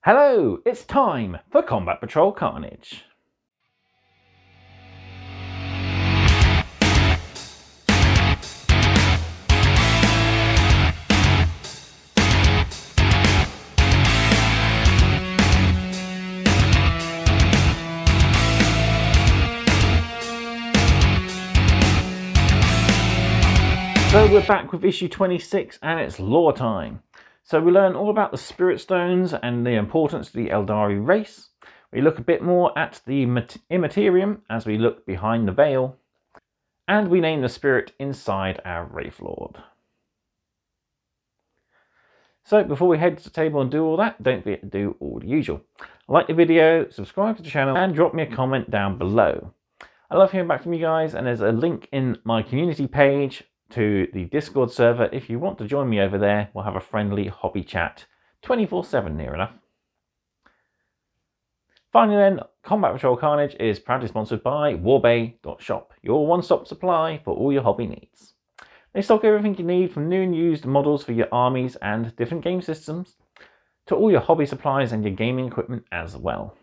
Hello, it's time for Combat Patrol Carnage. So we're back with issue 26 and it's lore time. So we learn all about the Spiritstones and the importance of the Aeldari race. We look a bit more at the Immaterium as we look behind the veil. And we name the spirit inside our Wraithlord. So before we head to the table and do all that, don't forget to do all the usual. Like the video, subscribe to the channel and drop me a comment down below. I love hearing back from you guys, and there's a link in my community page to the Discord server. If you want to join me over there, we'll have a friendly hobby chat 24/7 near enough. Finally then, Combat Patrol Carnage is proudly sponsored by warbay.shop, your one-stop supply for all your hobby needs. They stock everything you need from new and used models for your armies and different game systems, to all your hobby supplies and your gaming equipment as well.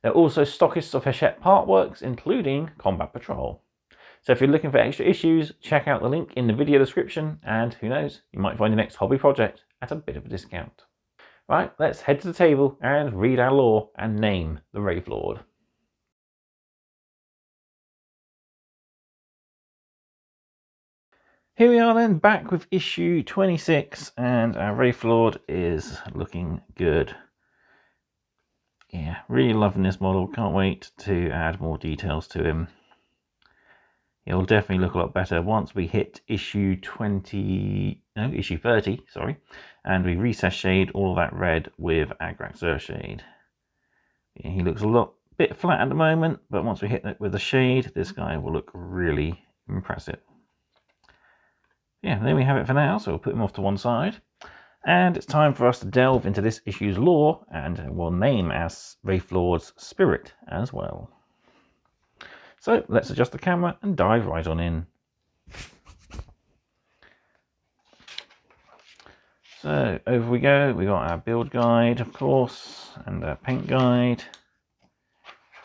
They're also stockists of Hachette partworks, including Combat Patrol. So if you're looking for extra issues, check out the link in the video description, and who knows, you might find your next hobby project at a bit of a discount. Right, let's head to the table and read our lore and name the Wraithlord. Here we are then, back with issue 26, and our Wraithlord is looking good. Yeah, really loving this model. Can't wait to add more details to him. It'll definitely look a lot better once we hit issue 30, sorry, and we recess shade all that red with Agraxur shade. Yeah, he looks a bit flat at the moment, but once we hit it with the shade, this guy will look really impressive. Yeah, there we have it for now, so we'll put him off to one side. And it's time for us to delve into this issue's lore, and we'll name our Wraithlords Spirit as well. So let's adjust the camera and dive right on in. So over we go. We got our build guide, of course, and our paint guide.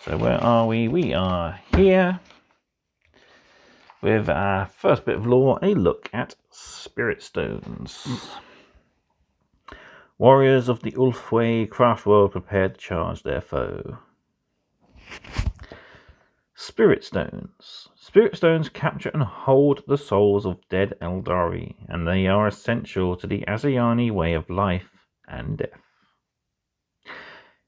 So where are we? We are here with our first bit of lore, a look at Spiritstones. Warriors of the Ulfway craft world prepared to charge their foe. Spiritstones. Spiritstones capture and hold the souls of dead Aeldari, and they are essential to the Asayani way of life and death.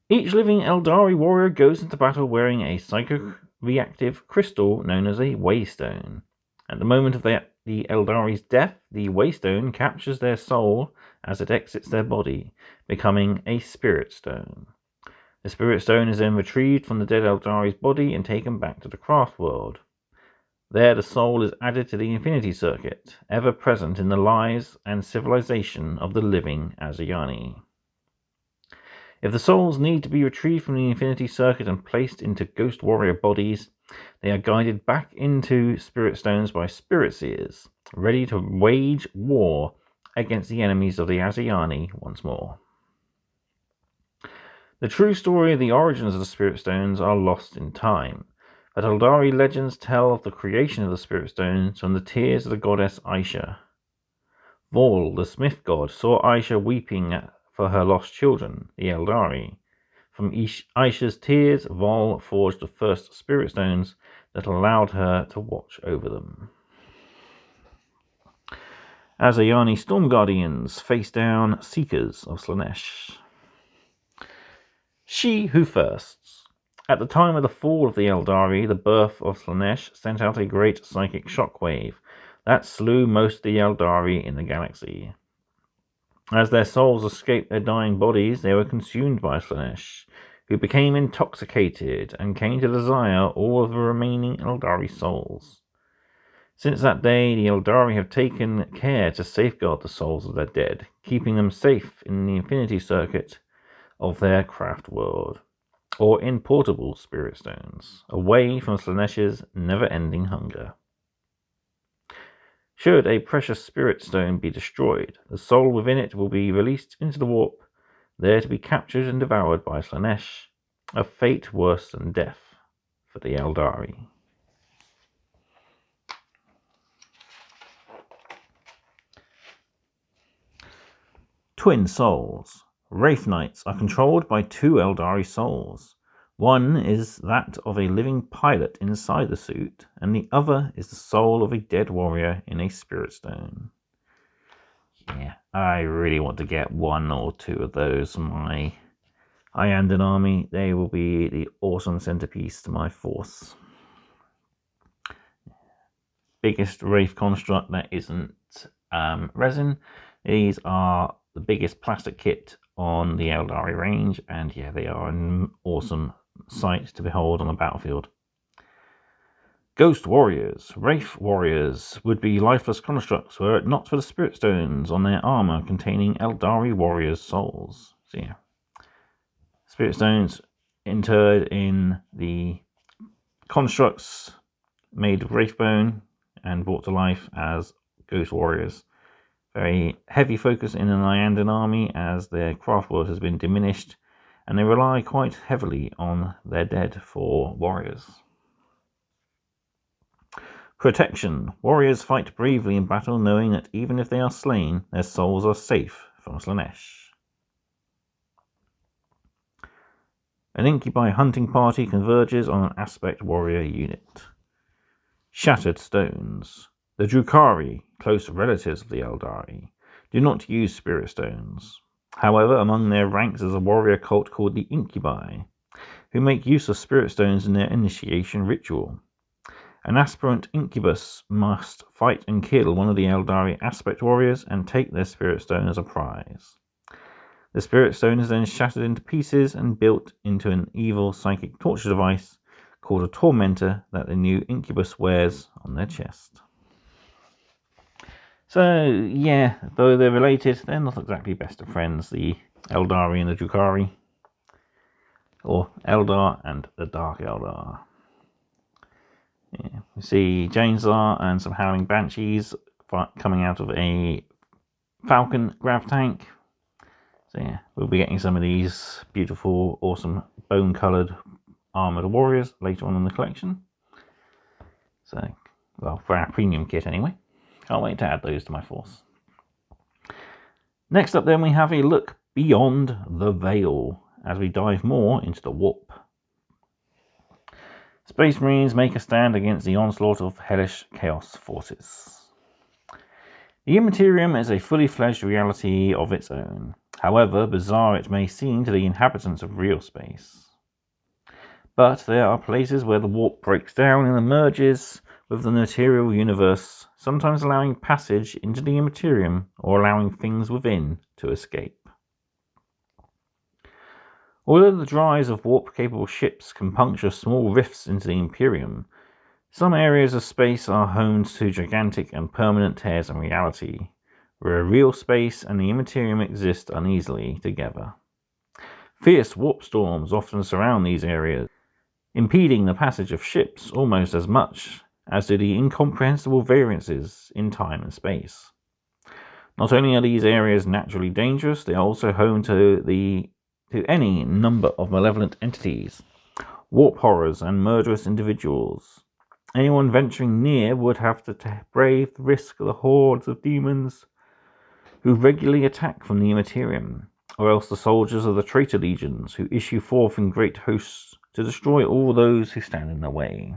Each living Aeldari warrior goes into battle wearing a psycho-reactive crystal known as a Waystone. At the moment of the Aeldari's death, the Waystone captures their soul as it exits their body, becoming a Spiritstone. The Spiritstone is then retrieved from the dead Aeldari's body and taken back to the craft world. There the soul is added to the Infinity Circuit, ever present in the lives and civilization of the living Asayani. If the souls need to be retrieved from the Infinity Circuit and placed into Ghost Warrior bodies, they are guided back into Spiritstones by Spirit Seers, ready to wage war against the enemies of the Asayani once more. The true story of the origins of the Spiritstones are lost in time, but Aeldari legends tell of the creation of the Spiritstones from the tears of the goddess Aisha. Vol, the smith god, saw Aisha weeping for her lost children, the Aeldari. From Aisha's tears, Vol forged the first Spiritstones that allowed her to watch over them. Asayani Storm Guardians face down Seekers of Slaanesh. She Who Firsts. At the time of the fall of the Aeldari, the birth of Slaanesh sent out a great psychic shockwave that slew most of the Aeldari in the galaxy. As their souls escaped their dying bodies, they were consumed by Slaanesh, who became intoxicated and came to desire all of the remaining Aeldari souls. Since that day, the Aeldari have taken care to safeguard the souls of their dead, keeping them safe in the Infinity Circuit of their craft world, or in portable Spiritstones, away from Slaanesh's never-ending hunger. Should a precious Spiritstone be destroyed, the soul within it will be released into the warp there to be captured and devoured by Slaanesh, a fate worse than death for the Aeldari. Twin Souls. Wraith Knights are controlled by two Aeldari souls. One is that of a living pilot inside the suit, and the other is the soul of a dead warrior in a Spiritstone. Yeah, I really want to get one or two of those for my Iyanden army. They will be the awesome centerpiece to my force. Biggest Wraith construct that isn't resin. These are the biggest plastic kit on the Aeldari range, and yeah, they are an awesome sight to behold on the battlefield. Ghost Warriors. Wraith Warriors would be lifeless constructs were it not for the Spirit Stones on their armor containing Aeldari Warriors' souls. So yeah, Spirit Stones interred in the constructs made of Wraithbone and brought to life as Ghost Warriors. Very heavy focus in an Iyanden army as their craft world has been diminished, and they rely quite heavily on their dead for warriors. Protection. Warriors fight bravely in battle, knowing that even if they are slain, their souls are safe from Slaanesh. An Incubi hunting party converges on an Aspect Warrior unit. Shattered Stones. The Drukhari, close relatives of the Aeldari, do not use Spirit Stones. However, among their ranks is a warrior cult called the Incubi, who make use of Spirit Stones in their initiation ritual. An aspirant incubus must fight and kill one of the Aeldari Aspect Warriors and take their Spirit Stone as a prize. The Spirit Stone is then shattered into pieces and built into an evil psychic torture device called a Tormentor that the new incubus wears on their chest. So, yeah, though they're related, they're not exactly best of friends, the Aeldari and the Drukhari. Or Eldar and the Dark Eldar. Yeah, we see Jane'Zar and some Howling Banshees coming out of a Falcon grav tank. So yeah, we'll be getting some of these beautiful, awesome, bone-coloured armoured warriors later on in the collection. So, well, for our premium kit anyway. Can't wait to add those to my force. Next up then we have a look beyond the veil as we dive more into the warp. Space Marines make a stand against the onslaught of hellish chaos forces. The Immaterium is a fully fledged reality of its own, however bizarre it may seem to the inhabitants of real space. But there are places where the warp breaks down and emerges with the material universe, sometimes allowing passage into the Immaterium or allowing things within to escape. Although the drives of warp-capable ships can puncture small rifts into the Imperium, some areas of space are home to gigantic and permanent tears in reality, where real space and the Immaterium exist uneasily together. Fierce warp storms often surround these areas, impeding the passage of ships almost as much as do the incomprehensible variances in time and space. Not only are these areas naturally dangerous, they are also home to any number of malevolent entities, warp horrors and murderous individuals. Anyone venturing near would have to brave the risk of the hordes of demons who regularly attack from the Immaterium, or else the soldiers of the traitor legions who issue forth in great hosts to destroy all those who stand in their way.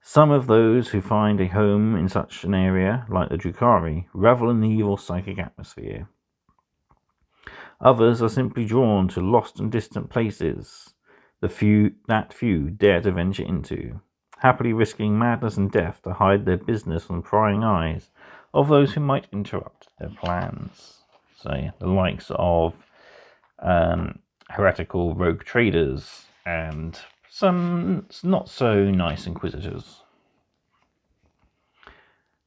Some of those who find a home in such an area, like the Drukhari, revel in the evil psychic atmosphere. Others are simply drawn to lost and distant places that few dare to venture into, happily risking madness and death to hide their business from prying eyes of those who might interrupt their plans. So the likes of heretical rogue traders and some not so nice inquisitors.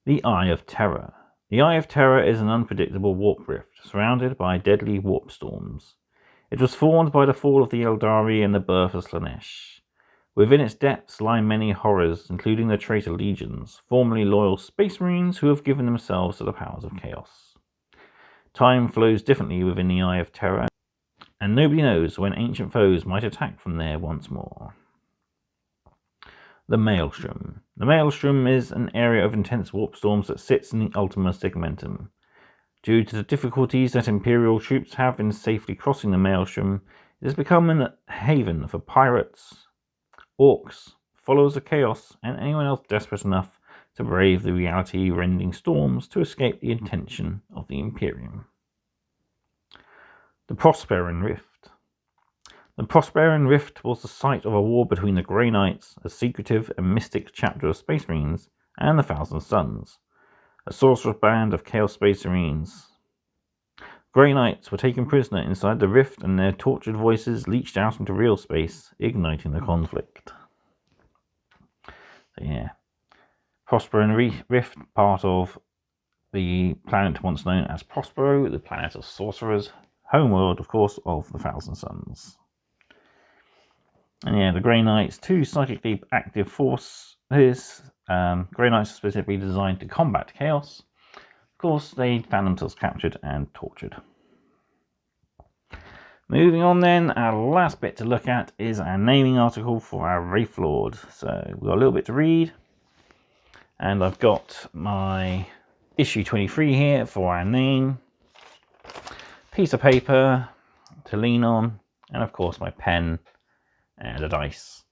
The Eye of Terror. The Eye of Terror is an unpredictable warp rift, surrounded by deadly warp storms. It was formed by the fall of the Aeldari and the birth of Slaanesh. Within its depths lie many horrors, including the traitor legions, formerly loyal space marines who have given themselves to the powers of chaos. Time flows differently within the Eye of Terror, and nobody knows when ancient foes might attack from there once more. The Maelstrom. The Maelstrom is an area of intense warp storms that sits in the Ultima Sigmentum. Due to the difficulties that Imperial troops have in safely crossing the Maelstrom, it has become a haven for pirates, orcs, followers of chaos, and anyone else desperate enough to brave the reality-rending storms to escape the intention of the Imperium. The Prosperian Rift. The Prosperian Rift was the site of a war between the Grey Knights, a secretive and mystic chapter of Space Marines, and the Thousand Suns, a sorcerous band of Chaos Space Marines. Grey Knights were taken prisoner inside the Rift, and their tortured voices leached out into real space, igniting the conflict. So yeah, Prosperian Rift, part of the planet once known as Prospero, the planet of sorcerers, homeworld, of course, of the Thousand Suns. And yeah, the Grey Knights, two psychically active forces. Grey Knights are specifically designed to combat chaos. Of course, they found themselves captured and tortured. Moving on then, our last bit to look at is our naming article for our Wraithlord. So we've got a little bit to read. And I've got my issue 23 here for our name. Piece of paper to lean on. And of course my pen and a dice.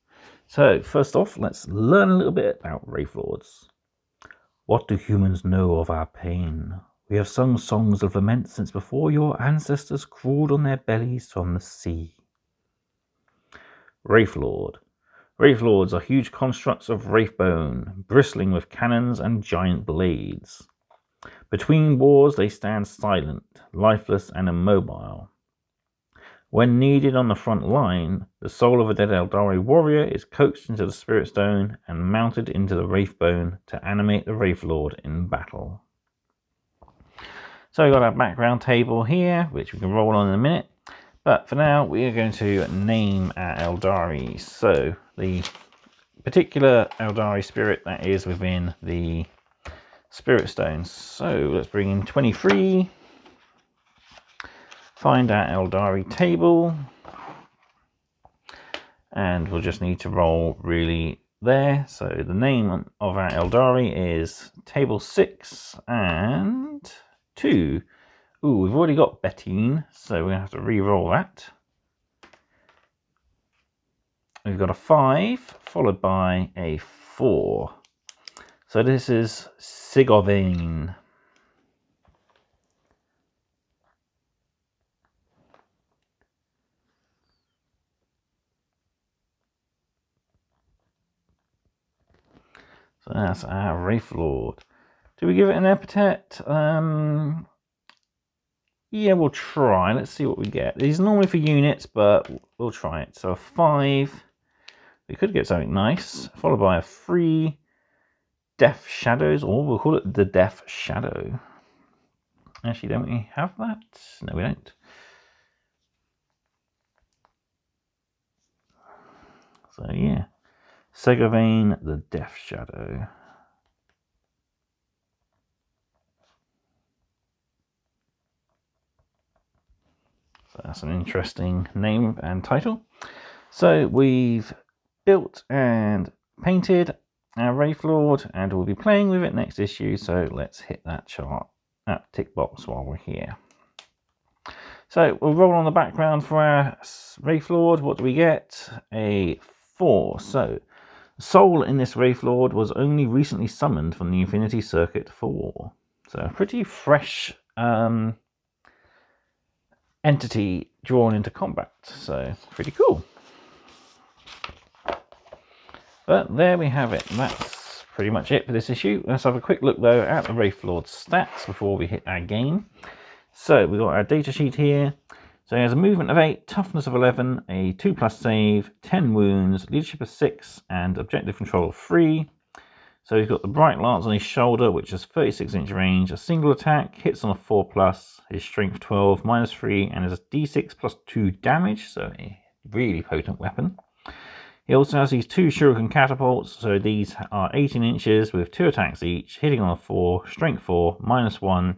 So first off, let's learn a little bit about Wraithlords. What do humans know of our pain? We have sung songs of lament since before your ancestors crawled on their bellies from the sea. Wraithlord. Wraithlords are huge constructs of wraithbone, bristling with cannons and giant blades. Between wars they stand silent, lifeless and immobile. When needed on the front line, the soul of a dead Aeldari warrior is coaxed into the Spiritstone and mounted into the Wraithbone to animate the Wraithlord in battle. So we've got our background table here, which we can roll on in a minute. But for now, we are going to name our Aeldari. So the particular Aeldari spirit that is within the Spiritstone. So let's bring in 23. Find our Aeldari table, and we'll just need to roll really there. So the name of our Aeldari is table 6 and 2. Ooh, we've already got Bettine, so we're going to have to re-roll that. We've got a 5 followed by a 4. So this is Sigurvein. So that's our Wraithlord. Do we give it an epithet? Yeah, we'll try. Let's see what we get. These are normally for units, but we'll try it. So a 5. We could get something nice. Followed by a 3. Death Shadows, or we'll call it the Death Shadow. Actually, don't we have that? No, we don't. So yeah. Sigurvein, the Death Shadow. So that's an interesting name and title. So we've built and painted our Wraithlord, and we'll be playing with it next issue. So let's hit that chart, that tick box while we're here. So we'll roll on the background for our Wraithlord. What do we get? A 4. So the soul in this Wraithlord was only recently summoned from the Infinity Circuit for war. So a pretty fresh entity drawn into combat. So pretty cool. But there we have it. That's pretty much it for this issue. Let's have a quick look though at the Wraithlord's stats before we hit our game. So we've got our data sheet here. So he has a movement of 8, toughness of 11, a 2+ save, 10 wounds, leadership of 6, and objective control of 3. So he's got the bright lance on his shoulder, which has 36-inch range, a single attack, hits on a 4+, his strength 12, -3, and is a d6 + 2 damage, so a really potent weapon. He also has these 2 shuriken catapults, so these are 18 inches with 2 attacks each, hitting on a 4, strength 4, -1,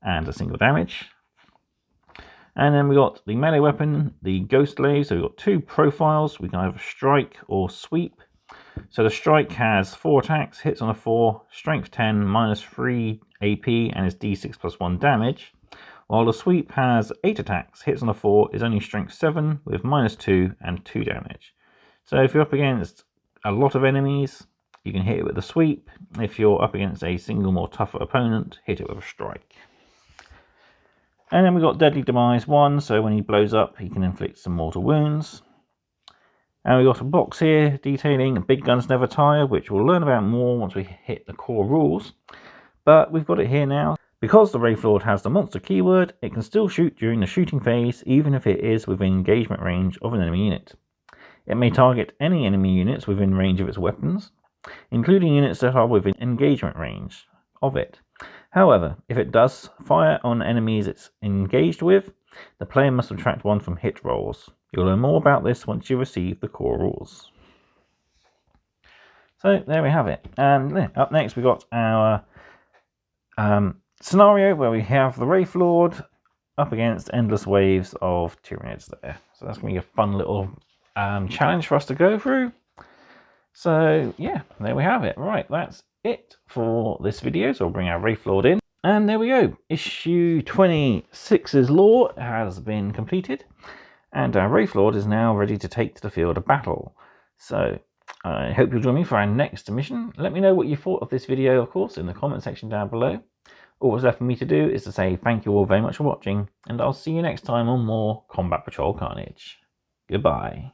and a single damage. And then we got the melee weapon, the Ghost Glaive. So we've got two profiles. We can either strike or sweep. So the strike has 4 attacks, hits on a 4, strength 10, -3 AP, and is d6 plus 1 damage. While the sweep has 8 attacks, hits on a 4, is only strength 7 with -2 and 2 damage. So if you're up against a lot of enemies, you can hit it with a sweep. If you're up against a single more tougher opponent, hit it with a strike. And then we've got Deadly Demise 1, so when he blows up, he can inflict some mortal wounds. And we've got a box here detailing Big Guns Never Tire, which we'll learn about more once we hit the core rules. But we've got it here now. Because the Wraithlord has the monster keyword, it can still shoot during the shooting phase, even if it is within engagement range of an enemy unit. It may target any enemy units within range of its weapons, including units that are within engagement range of it. However, if it does fire on enemies it's engaged with, the player must subtract 1 from hit rolls. You'll learn more about this once you receive the core rules. So there we have it. And up next we got our scenario where we have the Wraithlord up against endless waves of Tyranids there. So that's going to be a fun little challenge for us to go through. So yeah, there we have it. Right, that's it for this video. So I'll bring our Wraithlord in. And there we go. Issue 26's lore has been completed. And our Wraithlord is now ready to take to the field of battle. So I hope you'll join me for our next mission. Let me know what you thought of this video, of course, in the comment section down below. All that's left for me to do is to say thank you all very much for watching, and I'll see you next time on more Combat Patrol Carnage. Goodbye.